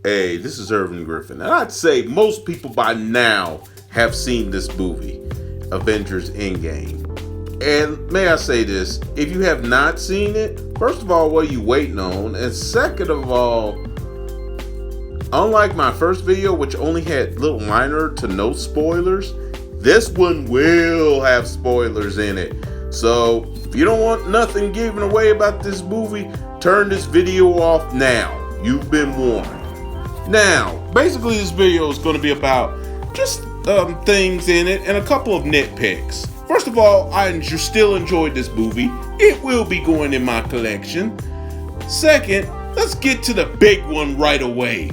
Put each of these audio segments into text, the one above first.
Hey, this is Irvin Griffin, and I'd say most people by now have seen this movie, Avengers Endgame. And may I say this, if you have not seen it, first of all, what are you waiting on? And second of all, unlike my first video, which only had little minor to no spoilers, this one will have spoilers in it. So if you don't want nothing given away about this movie, turn this video off now. You've been warned. Now, basically this video is going to be about just things in it and a couple of nitpicks. First of all, I still enjoyed this movie. It will be going in my collection. Second, let's get to the big one right away.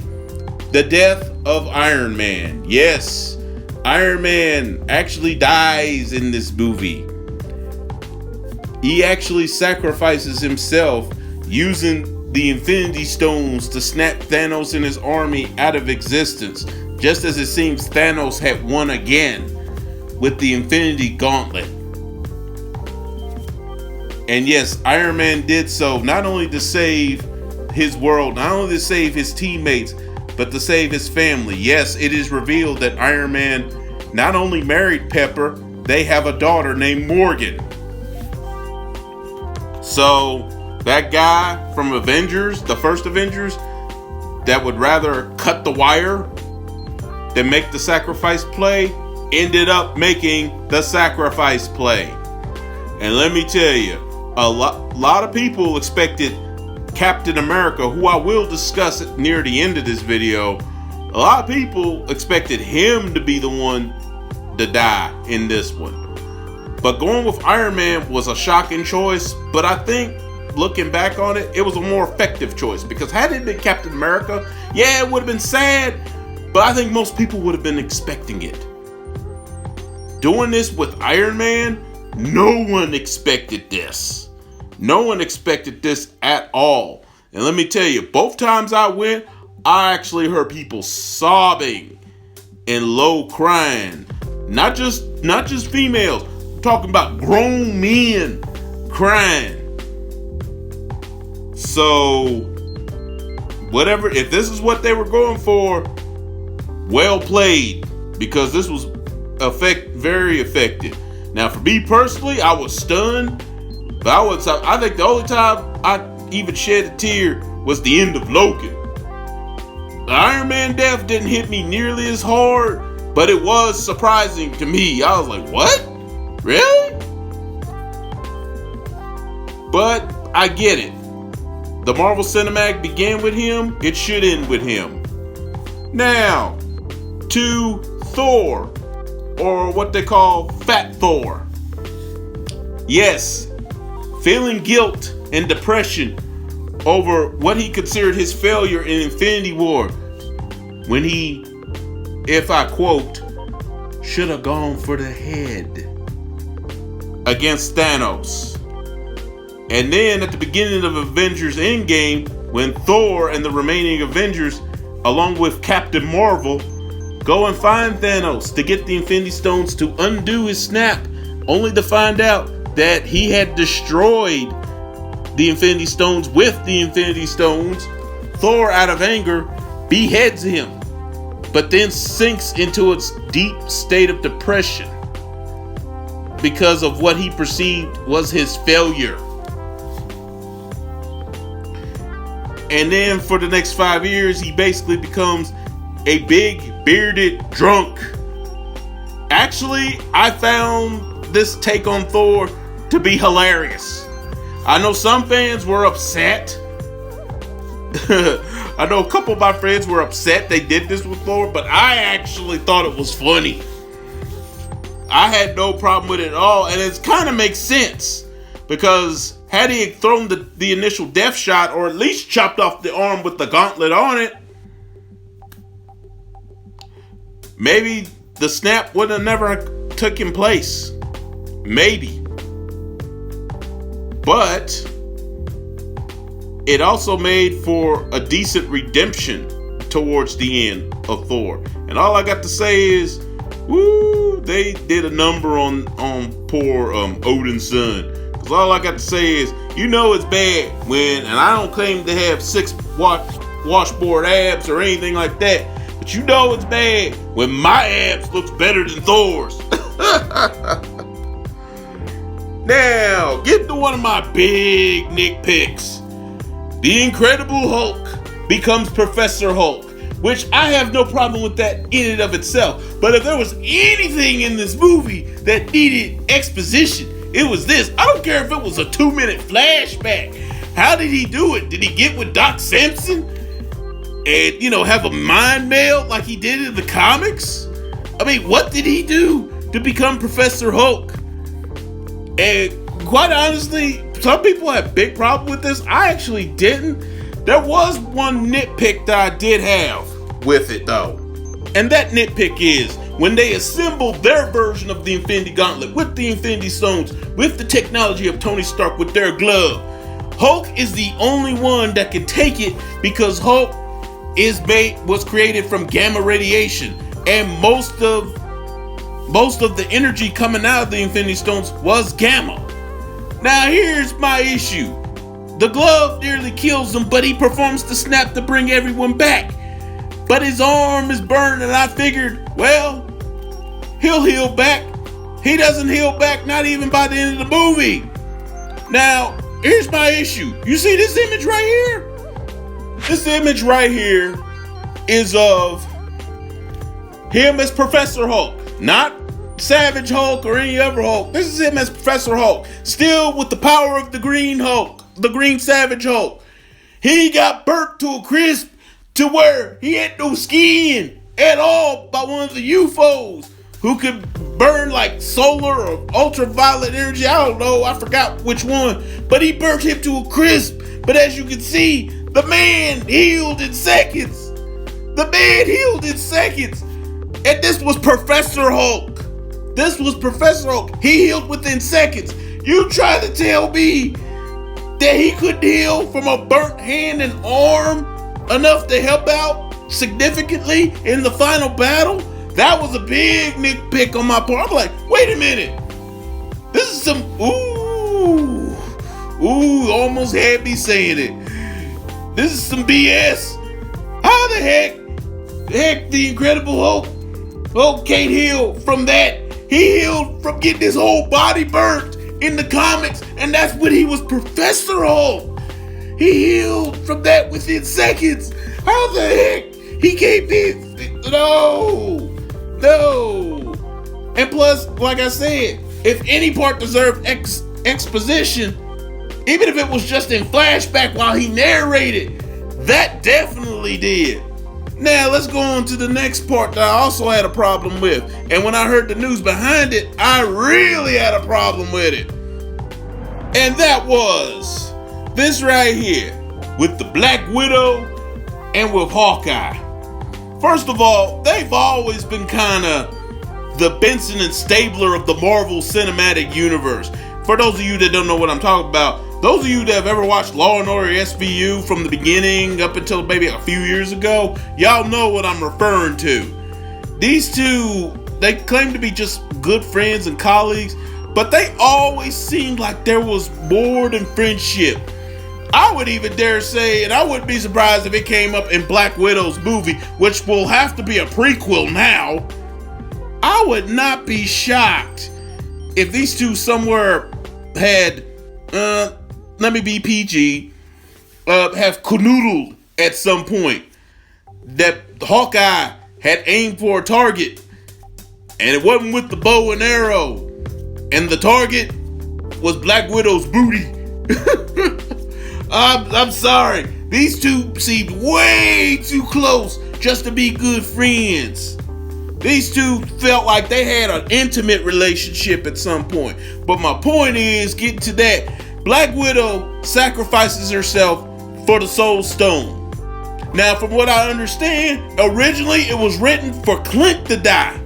The death of Iron Man. Yes, Iron Man actually dies in this movie. He actually sacrifices himself using the Infinity Stones to snap Thanos and his army out of existence, just as it seems Thanos had won again with the Infinity Gauntlet. And yes, Iron Man did so not only to save his world, not only to save his teammates, but to save his family. Yes, it is revealed that Iron Man not only married Pepper, they have a daughter named Morgan. So that guy from Avengers, the first Avengers, that would rather cut the wire than make the sacrifice play, ended up making the sacrifice play. And let me tell you, a lot of people expected Captain America, who I will discuss near the end of this video, a lot of people expected him to be the one to die in this one. But going with Iron Man was a shocking choice, but I think looking back on it, it was a more effective choice, because had it been Captain America, yeah, it would have been sad, but I think most people would have been expecting it. Doing this with Iron Man, no one expected this. No one expected this at all. And let me tell you, both times I went, I actually heard people sobbing and low crying. Not just females. I'm talking about grown men crying. So, whatever, if this is what they were going for, well played, because this was very effective. Now, for me personally, I was stunned, but I think the only time I even shed a tear was the end of Logan. The Iron Man death didn't hit me nearly as hard, but it was surprising to me. I was like, what? Really? But I get it. The Marvel Cinematic began with him, it should end with him. Now, to Thor, or what they call Fat Thor. Yes, feeling guilt and depression over what he considered his failure in Infinity War, when he, if I quote, should have gone for the head against Thanos. And then at the beginning of Avengers Endgame, when Thor and the remaining Avengers, along with Captain Marvel, go and find Thanos to get the Infinity Stones to undo his snap, only to find out that he had destroyed the Infinity Stones with the Infinity Stones, Thor, out of anger, beheads him, but then sinks into a deep state of depression because of what he perceived was his failure. And then for the next 5 years, he basically becomes a big bearded drunk. Actually, I found this take on Thor to be hilarious. I know some fans were upset. I know a couple of my friends were upset they did this with Thor, but I actually thought it was funny. I had no problem with it at all, and it kind of makes sense, because had he thrown the initial death shot, or at least chopped off the arm with the gauntlet on it, maybe the snap would have never taken place. Maybe. But it also made for a decent redemption towards the end of Thor. And all I got to say is, woo, they did a number on poor Odin's son. Because all I got to say is, you know it's bad when, and I don't claim to have 6 washboard abs or anything like that. But you know it's bad when my abs looks better than Thor's. Now, get to one of my big nitpicks. The Incredible Hulk becomes Professor Hulk, which I have no problem with that in and of itself. But if there was anything in this movie that needed exposition, it was this. I don't care if it was a 2-minute flashback. How did he do it? Did he get with Doc Samson and, have a mind meld like he did in the comics? I mean, what did he do to become Professor Hulk? And quite honestly, some people have big problem with this. I actually didn't. There was one nitpick that I did have with it though. And that nitpick is when they assembled their version of the Infinity Gauntlet with the Infinity Stones, with the technology of Tony Stark with their glove. Hulk is the only one that can take it because Hulk was created from gamma radiation, and most of the energy coming out of the Infinity Stones was gamma. Now here's my issue. The glove nearly kills him, but he performs the snap to bring everyone back. But his arm is burned, and I figured, well, he'll heal back. He doesn't heal back, not even by the end of the movie. Now, here's my issue. You see this image right here? This image right here is of him as Professor Hulk, not Savage Hulk or any other Hulk. This is him as Professor Hulk, still with the power of the Green Hulk, the Green Savage Hulk. He got burnt to a crisp to where he had no skin at all by one of the UFOs who could burn like solar or ultraviolet energy. I don't know, I forgot which one, but he burnt him to a crisp. But as you can see, the man healed in seconds. The man healed in seconds. And this was Professor Hulk. This was Professor Hulk. He healed within seconds. You try to tell me that he couldn't heal from a burnt hand and arm enough to help out significantly in the final battle? That was a big nitpick on my part. I'm like, wait a minute. This is some, almost had me saying it. This is some BS. How the heck the Incredible Hulk can't heal from that? He healed from getting his whole body burnt in the comics, and that's when he was Professor Hulk. He healed from that within seconds. How the heck he can't be? No. And plus, like I said, if any part deserved exposition, even if it was just in flashback while he narrated, that definitely did. Now let's go on to the next part that I also had a problem with. And when I heard the news behind it, I really had a problem with it. And that was this right here with the Black Widow and with Hawkeye. First of all, they've always been kind of the Benson and Stabler of the Marvel Cinematic Universe. For those of you that don't know what I'm talking about, those of you that have ever watched Law & Order SVU from the beginning up until maybe a few years ago, y'all know what I'm referring to. These two, they claim to be just good friends and colleagues, but they always seemed like there was more than friendship. I would even dare say, and I wouldn't be surprised if it came up in Black Widow's movie, which will have to be a prequel now. I would not be shocked if these two somewhere had, let me be PG, have canoodled at some point. That Hawkeye had aimed for a target, and it wasn't with the bow and arrow, and the target was Black Widow's booty. I'm sorry. These two seemed way too close just to be good friends. These two felt like they had an intimate relationship at some point. But my point is, getting to that, Black Widow sacrifices herself for the Soul Stone. Now, from what I understand, originally it was written for Clint to die,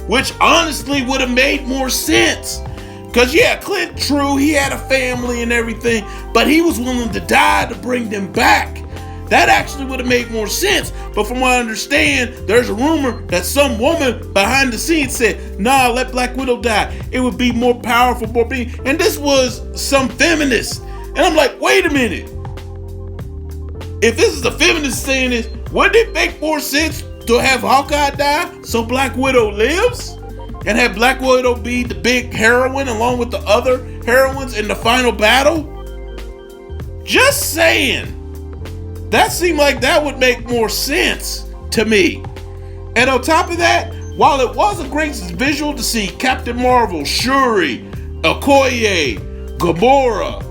which honestly would have made more sense. Because, yeah, Clint, true, he had a family and everything, but he was willing to die to bring them back. That actually would have made more sense. But from what I understand, there's a rumor that some woman behind the scenes said, nah, let Black Widow die. It would be more powerful, more being. And this was some feminist. And I'm like, wait a minute. if this is the feminist saying this, wouldn't it make more sense to have Hawkeye die so Black Widow lives? And have Black Widow be the big heroine along with the other heroines in the final battle? Just saying. That seemed like that would make more sense to me. And on top of that, while it was a great visual to see Captain Marvel, Shuri, Okoye, Gamora,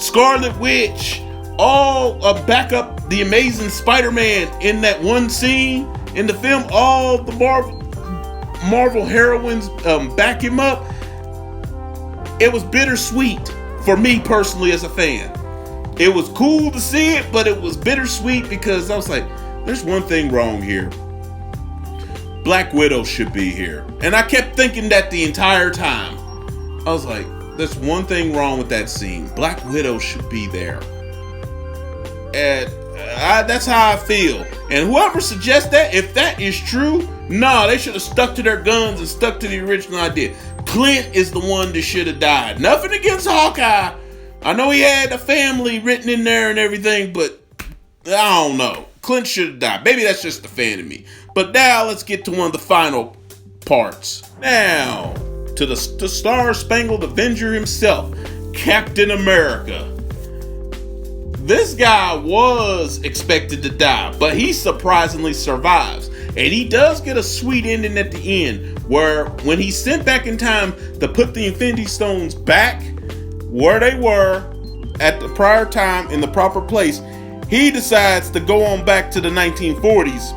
Scarlet Witch, all back up the Amazing Spider-Man in that one scene in the film, all the Marvel heroines back him up, it was bittersweet for me personally as a fan. It was cool to see it, but it was bittersweet because I was like, there's one thing wrong here. Black Widow should be here. And I kept thinking that the entire time. I was like, there's one thing wrong with that scene. Black Widow should be there. And that's how I feel. And whoever suggests that, if that is true, they should have stuck to their guns and stuck to the original idea. Clint is the one that should have died. Nothing against Hawkeye. I know he had a family written in there and everything, but I don't know. Clint should have died. Maybe that's just a fan of me. But now let's get to one of the final parts. Now, to the Star-Spangled Avenger himself, Captain America. This guy was expected to die, but he surprisingly survives. And he does get a sweet ending at the end, where when he's sent back in time to put the Infinity Stones back where they were at the prior time in the proper place, he decides to go on back to the 1940s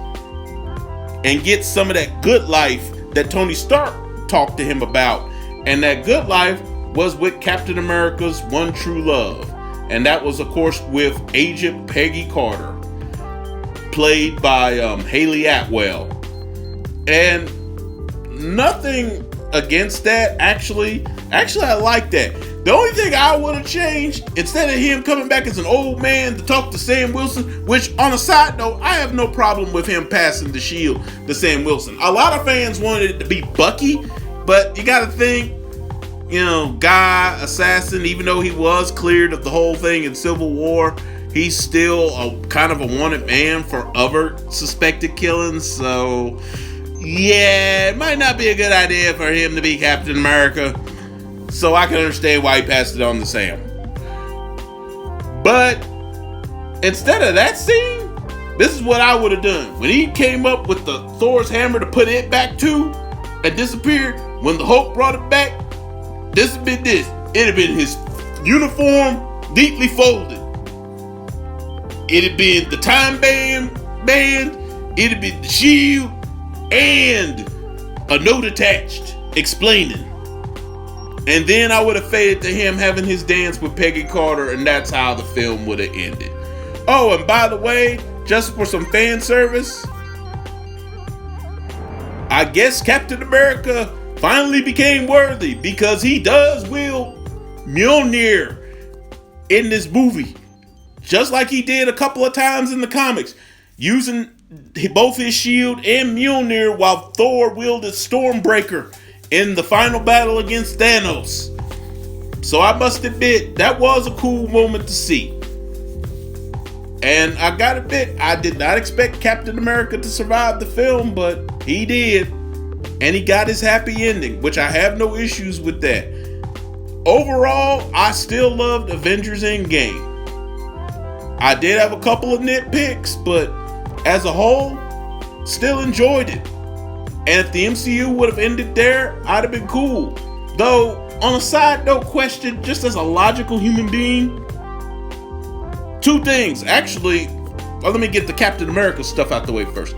and get some of that good life that Tony Stark talked to him about. And that good life was with Captain America's one true love. And that was, of course, with Agent Peggy Carter, played by Haley Atwell. And nothing against that, actually I like that. The only thing I would have changed, instead of him coming back as an old man to talk to Sam Wilson, which on a side note, I have no problem with him passing the shield to Sam Wilson. A lot of fans wanted it to be Bucky, but you gotta think, guy, assassin, even though he was cleared of the whole thing in Civil War, he's still a kind of a wanted man for other suspected killings. So yeah, it might not be a good idea for him to be Captain America. So I can understand why he passed it on to Sam. But instead of that scene, this is what I would have done. When he came up with the Thor's hammer to put it back to and disappeared, when the Hulk brought it back, this would have been this. It'd have been his uniform neatly folded. It'd have been the time band, it'd have been the shield, and a note attached explaining. And then I would have faded to him having his dance with Peggy Carter, and that's how the film would have ended. Oh, and by the way, just for some fan service, I guess Captain America finally became worthy because he does wield Mjolnir in this movie, just like he did a couple of times in the comics, using both his shield and Mjolnir while Thor wielded Stormbreaker in the final battle against Thanos. So I must admit, that was a cool moment to see. And I gotta admit, I did not expect Captain America to survive the film, but he did. And he got his happy ending, which I have no issues with that. Overall, I still loved Avengers Endgame. I did have a couple of nitpicks, but as a whole, still enjoyed it. And if the MCU would have ended there, I'd have been cool. Though, on a side note question, just as a logical human being, two things. Actually, let me get the Captain America stuff out the way first.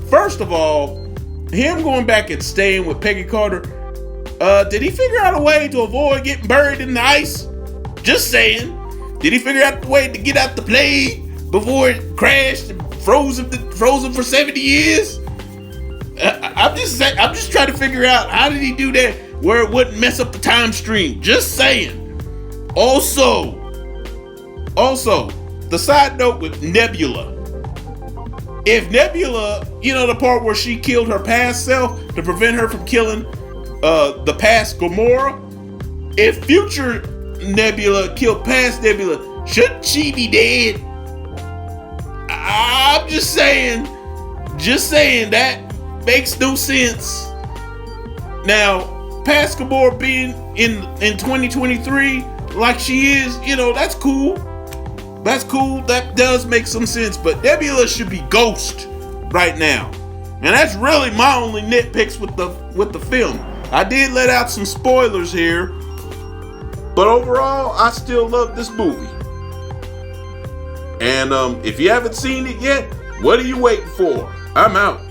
First of all, him going back and staying with Peggy Carter, did he figure out a way to avoid getting buried in the ice? Just saying. Did he figure out the way to get out the plane before it crashed and frozen for 70 years? I'm just trying to figure out, how did he do that where it wouldn't mess up the time stream? Just saying. Also, the side note with Nebula. If Nebula, the part where she killed her past self to prevent her from killing the past Gamora, if future Nebula killed past Nebula, shouldn't she be dead? I'm just saying that makes no sense. Now, Pascal being in 2023 like she is, that's cool. That's cool. That does make some sense. But Nebula should be Ghost right now. And that's really my only nitpicks with the film. I did let out some spoilers here, but overall, I still love this movie. And if you haven't seen it yet, what are you waiting for? I'm out.